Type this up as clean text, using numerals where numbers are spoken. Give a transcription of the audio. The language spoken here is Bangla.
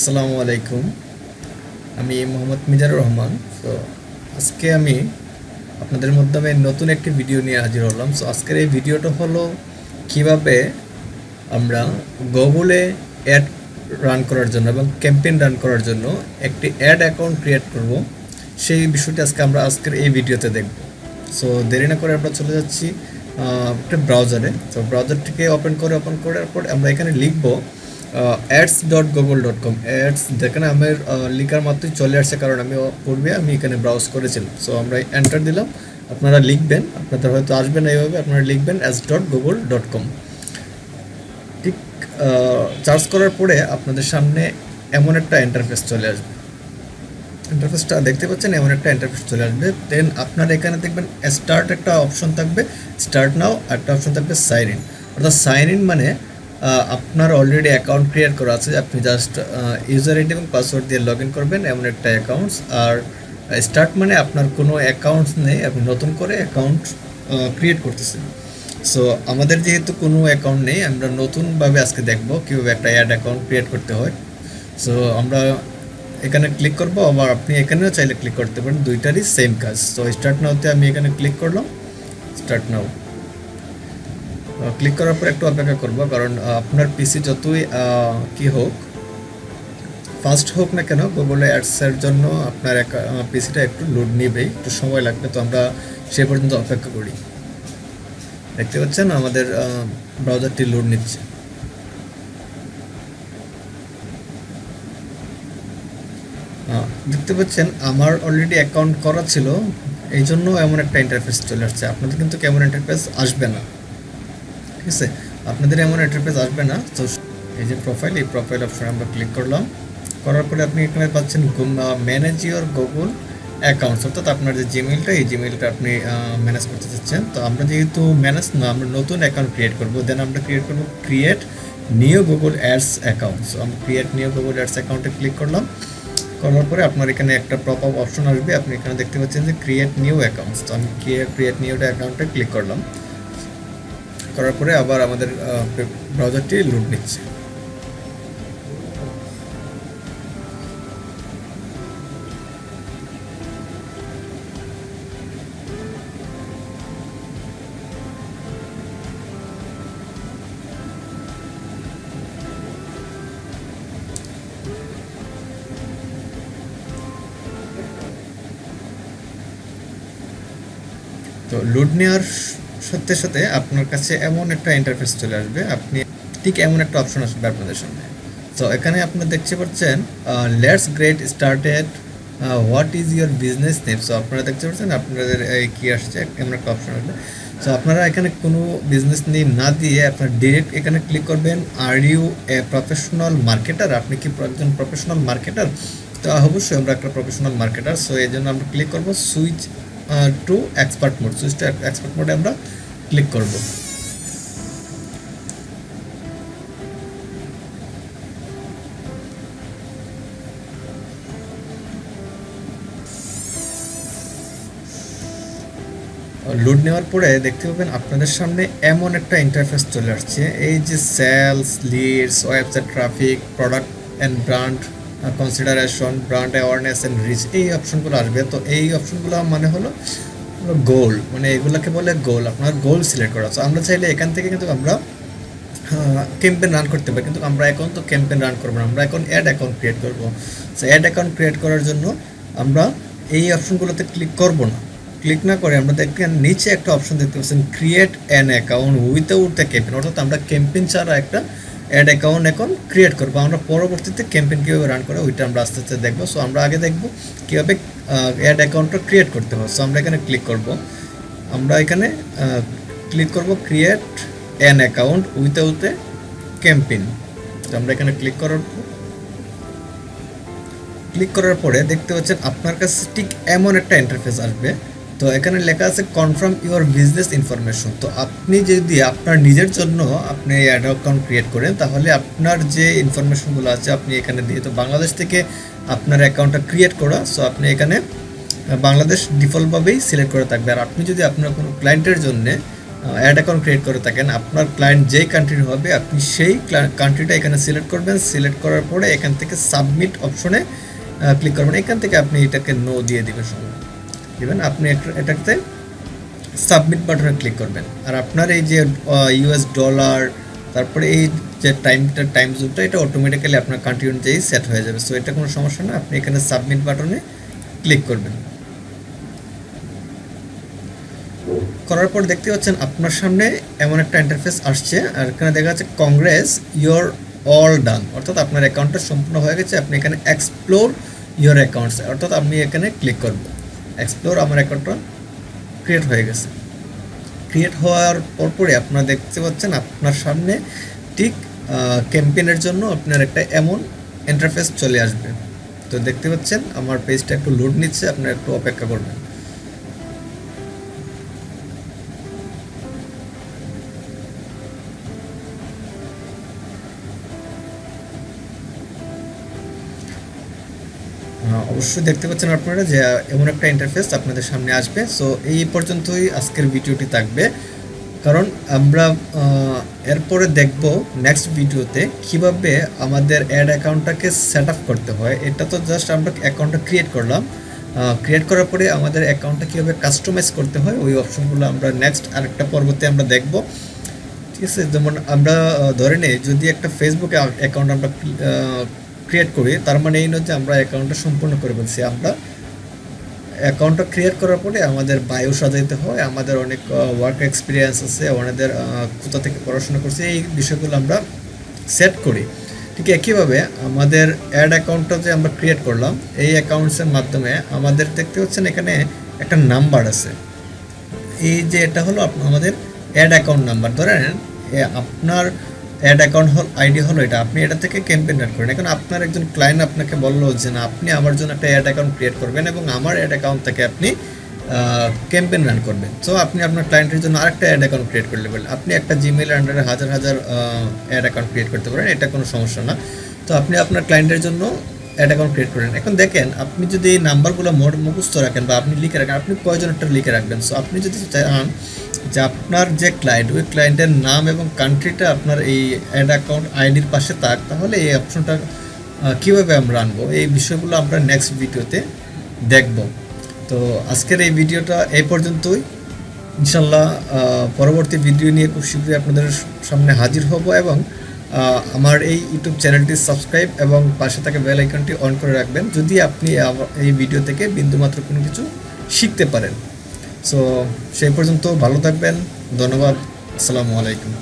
আসসালামু আলাইকুম। আমি মোহাম্মদ মিজানুর রহমান। তো আজকে আমি আপনাদের মাধ্যমে নতুন একটি ভিডিও নিয়ে হাজির হলাম। সো আজকের এই ভিডিওটা হলো কিভাবে আমরা গুগলে অ্যাড রান করার জন্য এবং ক্যাম্পেইন রান করার জন্য একটি অ্যাড অ্যাকাউন্ট ক্রিয়েট করব, সেই বিষয়টি আমরা আজকের এই ভিডিওতে দেখব। সো দেরি না করে আমরা চলে যাচ্ছি একটা ব্রাউজারে। তো ব্রাউজারটিকে ওপেন করার পর আমরা এখানে লিখব ads.google.com। অ্যাডস যেখানে আমার লিখার মাত্রই চলে আসছে, কারণ আমি এখানে ব্রাউজ করেছিলাম। সো আমরা এন্টার দিলাম। আপনারা লিখবেন, আপনাদের হয়তো আসবে না এইভাবে, আপনারা লিখবেন ads.google.com। ঠিক সার্চ করার পরে আপনাদের সামনে এমন একটা ইন্টারফেস চলে আসবে। ইন্টারফেসটা দেখতে পাচ্ছেন, এমন একটা ইন্টারফেস চলে আসবে। দেন আপনারা এখানে দেখবেন স্টার্ট একটা অপশন থাকবে, স্টার্ট নাও, একটা অপশন থাকবে সাইন ইন। অর্থাৎ সাইন ইন মানে আপনার অলরেডি অ্যাকাউন্ট ক্রিয়েট করা আছে, আপনি জাস্ট ইউজার আইডি এবং পাসওয়ার্ড দিয়ে লগ ইন করবেন এমন একটা অ্যাকাউন্টস। আর স্টার্ট মানে আপনার কোনো অ্যাকাউন্টস নেই, আপনি নতুন করে অ্যাকাউন্ট ক্রিয়েট করতেছেন। সো আমাদের যেহেতু কোনো অ্যাকাউন্ট নেই, আমরা নতুনভাবে আজকে দেখব কীভাবে একটা অ্যাড অ্যাকাউন্ট ক্রিয়েট করতে হয়। সো আমরা এখানে ক্লিক করব, আবার আপনি এখানেও চাইলে ক্লিক করতে পারেন, দুইটারই সেম কাজ। তো স্টার্ট নাওতে আমি এখানে ক্লিক করলাম, স্টার্ট নাও। ক্লিক করার পর একটু অপেক্ষা করব, কারণ আপনার পিসি যতই কি হোক, ফাস্ট হোক না কেন, গুগল অ্যাডসের জন্য আপনার পিসিটা একটু লোড নেবেই, একটু সময় লাগবে। তো আমরা সে পর্যন্ত অপেক্ষা করি। দেখতে পাচ্ছেন আমাদের ব্রাউজারটি লোড নিচ্ছে। দেখতে পাচ্ছেন আমার অলরেডি অ্যাকাউন্ট করা ছিল, এই জন্য এমন একটা ইন্টারফেস চলে আসছে। আপনাদের কিন্তু কেমন ইন্টারফেস আসবে না, ঠিক আছে? আপনাদের এমন ইন্টারফেস আসবে না। তো এই যে প্রোফাইল, এই প্রোফাইল অপশনে আমরা ক্লিক করলাম। করার পরে আপনি এখানে পাচ্ছেন ম্যানেজ ইউর গুগল অ্যাকাউন্টস, অর্থাৎ আপনার যে জিমেইলটা, এই জিমেইলটা আপনি ম্যানেজ করতে চাচ্ছেন। তো আমরা যেহেতু ম্যানেজ না, আমরা নতুন অ্যাকাউন্ট ক্রিয়েট করব। দেন আমরা create new Google ads account. So আমরা ক্রিয়েট নিউ গুগল অ্যাডস অ্যাকাউন্টে ক্লিক করলাম। করার পরে আপনার এখানে একটা পপ আপ অপশন আসবে, আপনি এখানে দেখতে পাচ্ছেন যে ক্রিয়েট নিউ অ্যাকাউন্টস। তো আমি ক্রিয়েট নিউ অ্যাকাউন্টে ক্লিক করলাম। করার পরে আবার আমাদের ব্রাউজারটি লোড নিচ্ছে। তো লোড নেওয়ার সাথে সাথে আপনার কাছে এমন একটা ইন্টারফেস চলে আসবে, আপনি ঠিক এমন একটা অপশন আসবে আপনাদের সামনে। তো এখানে আপনারা দেখতে পাচ্ছেন let's get started, what is your business name. So আপনারা দেখতে পাচ্ছেন আপনাদের কি আসছে, এমন একটা অপশন আসবে। সো আপনারা এখানে কোনো বিজনেস নেম না দিয়ে আপনারা ডিরেক্ট এখানে ক্লিক করবেন, are you a professional marketer. আপনি কি একজন প্রফেশনাল মার্কেটার? তো অবশ্যই আমরা একটা প্রফেশনাল মার্কেটার। সো এই জন্য আমরা ক্লিক করবো switch to expert mode. Switch to expert মোডে আমরা ক্লিক করব। লোড নেওয়ার পরে দেখতে পাবেন আপনাদের সামনে এমন একটা ইন্টারফেস চলে আসছে। এই যে sales, leads, website traffic, product and brand consideration, brand awareness and reach, এই অপশনগুলো আসবে। তো এই অপশনগুলো মানে হলো গোল, মানে এগুলোকে বলে গোল। আপনার গোল সিলেক্ট করা আছে। আমরা চাইলে এখান থেকে কিন্তু আমরা ক্যাম্পেইন রান করতে পারি, কিন্তু আমরা এখন তো ক্যাম্পেইন রান করবো না, আমরা এখন অ্যাড অ্যাকাউন্ট ক্রিয়েট করবো। সো অ্যাড অ্যাকাউন্ট ক্রিয়েট করার জন্য আমরা এই অপশনগুলোতে ক্লিক করব না। ক্লিক না করে আমরা দেখেন নিচে একটা অপশন দেখতে পাচ্ছেন, create an account without the campaign. অর্থাৎ আমরা ক্যাম্পেইন ছাড়া একটা অ্যাড অ্যাকাউন্ট এখন ক্রিয়েট করবো। আমরা পরবর্তীতে ক্যাম্পেইন কীভাবে রান করে ওইটা আমরা আস্তে আস্তে দেখবো। সো আমরা আগে দেখবো কীভাবে অ্যাড অ্যাকাউন্টটা ক্রিয়েট করতে হয়। সো আমরা এখানে ক্লিক করব, আমরা এখানে ক্লিক করব create an account without A campaign. তো আমরা এখানে ক্লিক করার পরে দেখতে পাচ্ছেন আপনার কাছে ঠিক এমন একটা ইন্টারফেস আসবে। তো এখানে লেখা আছে কনফার্ম ইউর বিজনেস ইনফরমেশন। তো আপনি যদি আপনার নিজের জন্য আপনি অ্যাড অ্যাকাউন্ট ক্রিয়েট করেন, তাহলে আপনার যে ইনফরমেশনগুলো আছে আপনি এখানে দিয়ে, তো বাংলাদেশ থেকে আপনার অ্যাকাউন্টটা ক্রিয়েট করা। সো আপনি এখানে বাংলাদেশ ডিফল্টভাবেই সিলেক্ট করে থাকবে। আর আপনি যদি আপনার কোনো ক্লায়েন্টের জন্যে অ্যাড অ্যাকাউন্ট ক্রিয়েট করে থাকেন, আপনার ক্লায়েন্ট যেই কান্ট্রির হবে আপনি সেই কান্ট্রিটা এখানে সিলেক্ট করবেন। সিলেক্ট করার পরে এখান থেকে সাবমিট অপশনে ক্লিক করবেন। এখান থেকে আপনি এটাকে নো দিয়ে দিবেন। আপনি এটাতে সাবমিট বাটনে ক্লিক করবেন। আর আপনার এই যে ইউএস ডলার, তারপরে এই যে টাইম জোনটা, এটা অটোমেটিক্যালি আপনার কান্ট্রি অনুযায়ী সেট হয়ে যাবে। সো এটা কোনো সমস্যা না, আপনি এখানে সাবমিট বাটনে ক্লিক করবেন। করার পর দেখতে পাচ্ছেন আপনার সামনে এমন একটা ইন্টারফেস আসছে, আর এখানে দেখা যাচ্ছে কংগ্রেস ইউর অল ডান, অর্থাৎ আপনার অ্যাকাউন্টটা সম্পূর্ণ হয়ে গেছে। আপনি এখানে এক্সপ্লোর ইউর অ্যাকাউন্টস, অর্থাৎ আমি এখানে ক্লিক করব। এক্সপ্লোর, আমার অ্যাকাউন্টটা ক্রিয়েট হয়ে গেছে। ক্রিয়েট হওয়ার পরপরই আপনারা দেখতে পাচ্ছেন আপনার সামনে ঠিক ক্যাম্পেইনের জন্য আপনার একটা এমন ইন্টারফেস চলে আসবে। তো দেখতে পাচ্ছেন আমার পেজটা একটু লোড নিচ্ছে, আপনারা একটু অপেক্ষা করবেন। অবশ্যই দেখতে পাচ্ছেন আপনারা যে এমন একটা ইন্টারফেস আপনাদের সামনে আসবে। সো এই পর্যন্তই আজকের ভিডিওটি থাকবে, কারণ আমরা এরপরে দেখব নেক্সট ভিডিওতে কিভাবে আমাদের অ্যাড অ্যাকাউন্টটাকে সেট আপ করতে হয়। এটা তো জাস্ট আমরা অ্যাকাউন্টটা ক্রিয়েট করলাম, ক্রিয়েট করার পরে আমাদের অ্যাকাউন্টটা কীভাবে কাস্টমাইজ করতে হয় ওই অপশনগুলো আমরা নেক্সট আরেকটা পর্বতে আমরা দেখব। ঠিক আছে, যেমন আমরা ধরে নিই যদি একটা ফেসবুকে অ্যাকাউন্ট আমরা ক্রিয়েট করি, তার মানে এই নয় যে আমরা অ্যাকাউন্টটা সম্পূর্ণ করে বলছি। আমরা অ্যাকাউন্টটা ক্রিয়েট করার পরে আমাদের বায়ো সাজাইতে হয়, আমাদের অনেক ওয়ার্ক এক্সপিরিয়েন্স আছে, আমাদের কোথা থেকে পড়াশোনা করছে, এই বিষয়গুলো আমরা সেট করি। ঠিক একইভাবে আমাদের অ্যাড অ্যাকাউন্টটা যে আমরা ক্রিয়েট করলাম, এই অ্যাকাউন্টসের মাধ্যমে আমাদের দেখতে হচ্ছেন এখানে একটা নাম্বার আছে। এই যে এটা হলো আমাদের অ্যাড অ্যাকাউন্ট নাম্বার। ধরেন আপনার অ্যাড অ্যাকাউন্ট আইডি হলো এটা, আপনি এটা থেকে ক্যাম্পেইন রান করেন। এখন আপনার একজন ক্লায়েন্ট আপনাকে বললো যে না, আপনি আমার জন্য একটা অ্যাড অ্যাকাউন্ট ক্রিয়েট করবেন এবং আমার অ্যাড অ্যাকাউন্ট থেকে আপনি ক্যাম্পেইন রান করবেন। সো আপনি আপনার ক্লায়েন্টের জন্য আরেকটা অ্যাড অ্যাকাউন্ট ক্রিয়েট করলে আপনি একটা জিমেইল আন্ডারে হাজার হাজার অ্যাড অ্যাকাউন্ট ক্রিয়েট করতে পারেন, এটা কোনো সমস্যা না। তো আপনি আপনার ক্লায়েন্টের জন্য অ্যাড অ্যাকাউন্ট ক্রিয়েট করেন। এখন দেখেন আপনি যদি এই নাম্বারগুলো মুখস্থ রাখেন বা আপনি লিখে রাখেন, আপনি কয়জনেরটা লিখে রাখবেন। সো আপনি যদি চান যে আপনার যে ক্লায়েন্ট, ওই ক্লায়েন্টের নাম এবং কান্ট্রিটা আপনার এই অ্যাড অ্যাকাউন্ট আইডির পাশে থাক, তাহলে এই অপশনটা কীভাবে আমরা আনবো, এই বিষয়গুলো আমরা নেক্সট ভিডিওতে দেখব। তো আজকের এই ভিডিওটা এই পর্যন্তই। ইনশাল্লাহ পরবর্তী ভিডিও নিয়ে খুব শীঘ্রই আপনাদের সামনে হাজির হব, এবং আমার এই ইউটিউব চ্যানেলটি সাবস্ক্রাইব এবং পাশে থাকা বেল আইকনটি অন করে রাখবেন, যদি আপনি এই ভিডিও থেকে বিন্দুমাত্র কোনো কিছু শিখতে পারেন। সো সেই পর্যন্ত ভালো থাকবেন, ধন্যবাদ, আসসালামু আলাইকুম।